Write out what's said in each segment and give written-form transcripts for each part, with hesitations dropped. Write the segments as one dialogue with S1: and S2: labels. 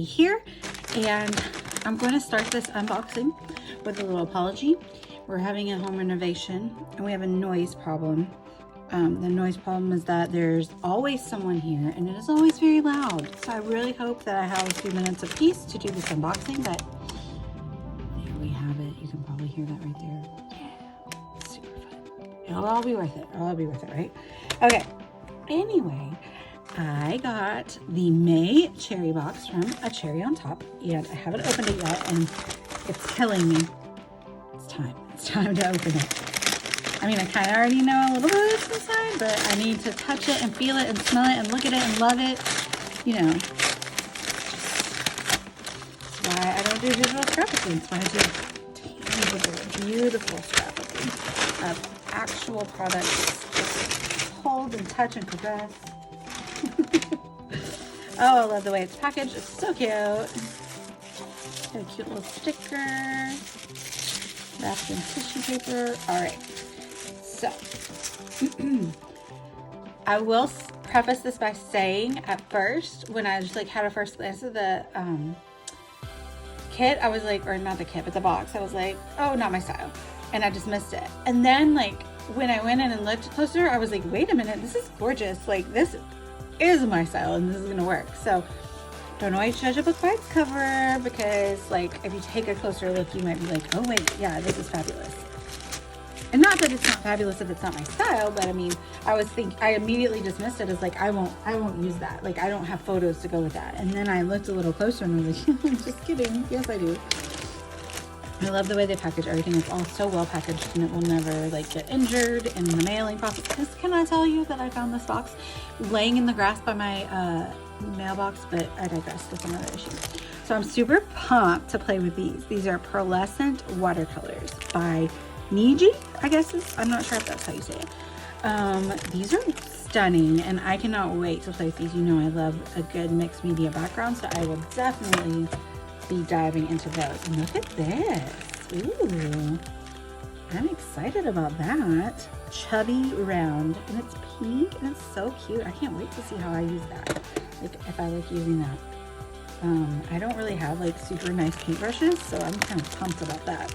S1: here, and I'm going to start this unboxing with a little apology. We're having a home renovation and we have a noise problem. The noise problem is that there's always someone here and it is always very loud. So I really hope that I have a few minutes of peace to do this unboxing, but there we have it. You can probably hear that right there. Yeah, super fun. It'll all be worth it. It'll all be worth it, right? Okay. Anyway, I got the May cherry box from A Cherry on Top, and I haven't opened it yet, and it's killing me. It's time. It's time to open it. I mean, I kind of already know a little bit of what's inside, but I need to touch it and feel it and smell it and look at it and love it. You know, that's why I don't do digital scrapbooking. It's why I do tangible, beautiful scrapbooking of actual products. Just hold and touch and caress. Oh, I love the way it's packaged. It's so cute. Got a cute little sticker wrapped in tissue paper. All right. So, I will preface this by saying at first, when I just like had a first glance at the kit, I was like, or not the kit, but the box, I was like, oh, not my style. And I just missed it. And then like when I went in and looked closer, I was like, wait a minute, this is gorgeous. Like this is my style and this is gonna work. So don't always judge a book by its cover, because like if you take a closer look, you might be like, oh wait, yeah, this is fabulous. And not that it's not fabulous if it's not my style, but I mean, I immediately dismissed it as like, I won't use that. Like I don't have photos to go with that. And then I looked a little closer and I was like, just kidding. Yes, I do. I love the way they package everything. It's all so well packaged and it will never like get injured in the mailing process. Because can I tell you that I found this box laying in the grass by my mailbox, but I digress. That's another issue. So I'm super pumped to play with these. These are pearlescent watercolors by Niji, I guess I'm not sure if that's how you say it. These are stunning and I cannot wait to play with these. You know I love a good mixed media background, so I will definitely be diving into those. And look at this. Ooh, I'm excited about that. Chubby round, and it's pink and it's so cute. I can't wait to see how I use that, like if I like using that. I don't really have like super nice paintbrushes, so I'm kind of pumped about that.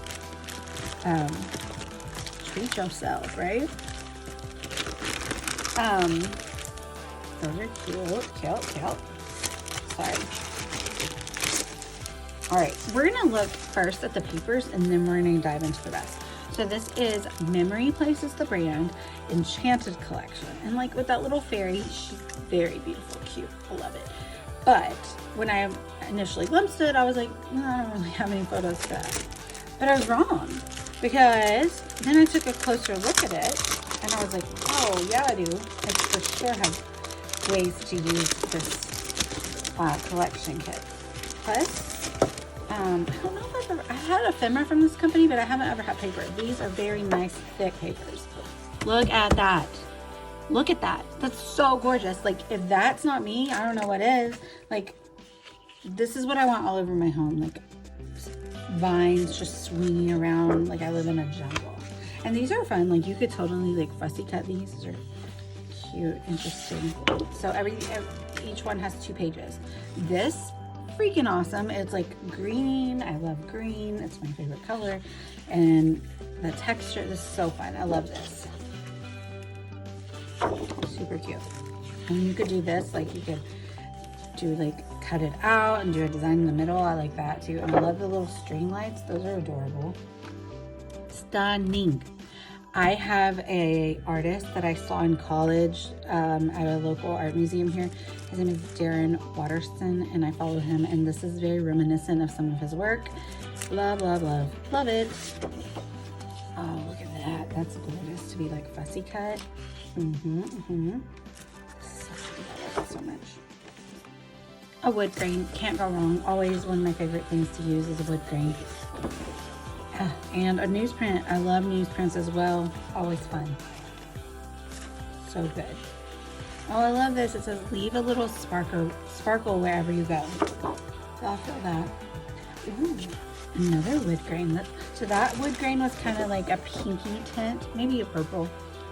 S1: Treat yourself, right? Those are cute. Sorry. All right, we're gonna look first at the papers and then we're gonna dive into the rest. So this is Memory Place is the brand, Enchanted Collection. And like with that little fairy, she's very beautiful, cute, I love it. But when I initially glimpsed it, I was like, no, I don't really have any photos for that. But I was wrong, because then I took a closer look at it and I was like, oh yeah, I do. I for sure have ways to use this collection kit. Plus, I don't know if I had ephemera from this company, but I haven't ever had paper. These are very nice, thick papers. Look at that. Look at that. That's so gorgeous. Like, if that's not me, I don't know what is. Like, this is what I want all over my home. Like, vines just swinging around like I live in a jungle. And these are fun. Like, you could totally, like, fussy cut these. These are cute, interesting. So, each one has 2 pages. This freaking awesome. It's like green. I love green. It's my favorite color. And the texture, this is so fun. I love this. Super cute. And you could do this, like you could do like cut it out and do a design in the middle. I like that too. And I love the little string lights. Those are adorable. Stunning. I have a artist that I saw in college at a local art museum here. His name is Darren Watterson, and I follow him, and this is very reminiscent of some of his work. Love, love, love. Love it. Oh, look at that. That's gorgeous to be like fussy cut. So cute. I love it so much. A wood grain. Can't go wrong. Always one of my favorite things to use is a wood grain. And a newsprint. I love newsprints as well. Always fun. So good. Oh, I love this. It says leave a little sparkle wherever you go. So I'll feel that. Ooh, another wood grain. So that wood grain was kind of like a pinky tint, maybe a purple,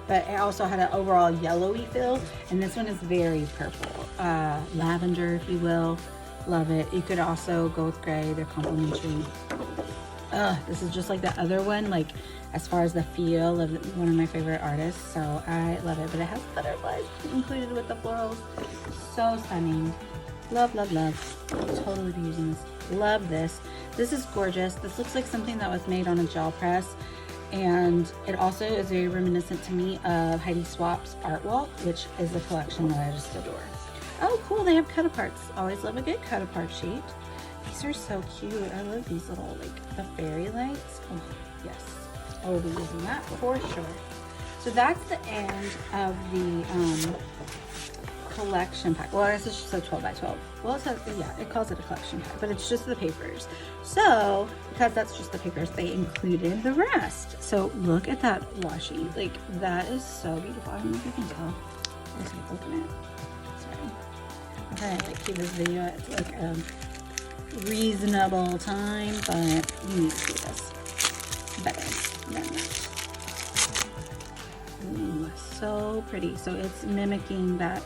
S1: but it also had an overall yellowy feel. And this one is very purple, lavender, if you will. Love it. You could also go with gray. They're complementary. This is just like the other one, like as far as the feel of one of my favorite artists. So I love it. But it has butterflies included with the florals. So stunning. Love, love, love. I'll totally be using this. Love this. This is gorgeous. This looks like something that was made on a gel press. And it also is very reminiscent to me of Heidi Swapp's Art Walk, which is a collection that I just adore. Oh, cool. They have cut-aparts. Always love a good cut-apart sheet. These are so cute. I love these little, like, the fairy lights. Oh, yes. I will be using that for sure. So that's the end of the collection pack. Well, I guess it's just a 12 by 12. Well, it says, yeah, it calls it a collection pack, but it's just the papers. So, because that's just the papers, they included the rest. So look at that washi. Like, that is so beautiful. I don't know if you can tell. Let's take a look at it. Sorry. I'm trying to like keep this video at like a reasonable time, but you need to see this better than that. Ooh, so pretty. So it's mimicking that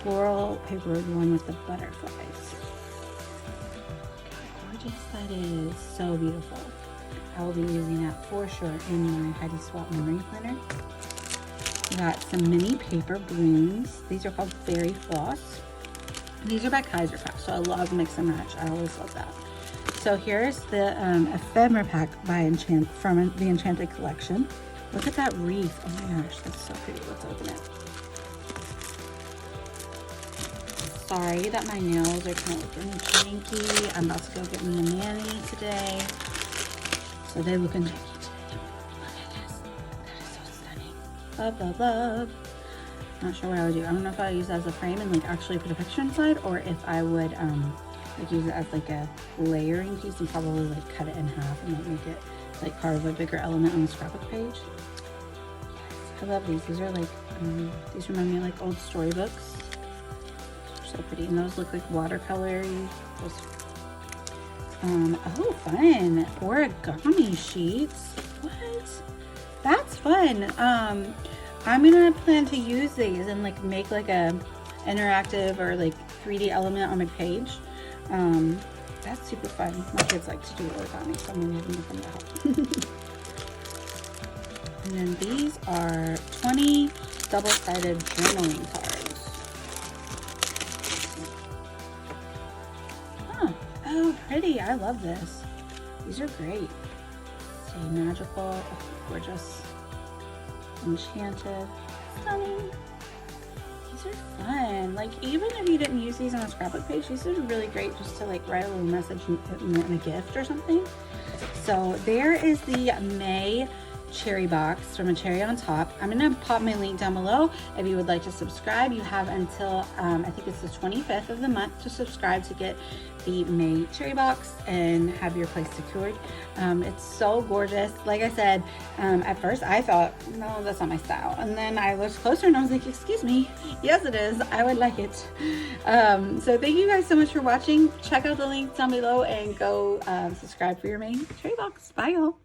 S1: floral paper one with the butterflies. How gorgeous that is. So beautiful. I will be using that for sure in my Heidi Swapp memory planner. We got some mini paper balloons. These are called Fairy Floss. These are by Kaiser Craft, so I love mix and match. I always love that. So here's the ephemera pack by from the Enchanted collection. Look at that wreath. Oh my gosh, that's so pretty. Let's open it. Sorry that my nails are kind of looking janky. I'm about to go get me a mani today. So they're looking janky today. Look at this. That is so stunning. Love, love, love. Not sure what I would do. I don't know if I would use it as a frame and like actually put a picture inside, or if I would like use it as like a layering piece and probably like cut it in half and like make it like part of a bigger element on the scrapbook page. Yes, I love these. These are like these remind me of like old storybooks. They're so pretty, and those look like watercolory. Oh, fun. Origami sheets. What? That's fun. I'm gonna plan to use these and like make like a interactive or like 3D element on my page. That's super fun. My kids like to do origami, so I'm gonna give them some help. And then these are 20 double-sided journaling cards. Huh. Oh, pretty. I love this. These are great. So magical. Oh, gorgeous. Enchanted. Stunning. These are fun. Like, even if you didn't use these on a scrapbook page, these are really great just to like write a little message in a gift or something. So there is the May cherry box from A Cherry on Top. I'm gonna pop my link down below if you would like to subscribe. You have until I think it's the 25th of the month to subscribe to get the May cherry box and have your place secured. It's so gorgeous. Like I said, at first I thought, no, that's not my style, and then I looked closer and I was like, excuse me, yes it is. I would like it. So thank you guys so much for watching. Check out the link down below and go subscribe for your May cherry box. Bye y'all.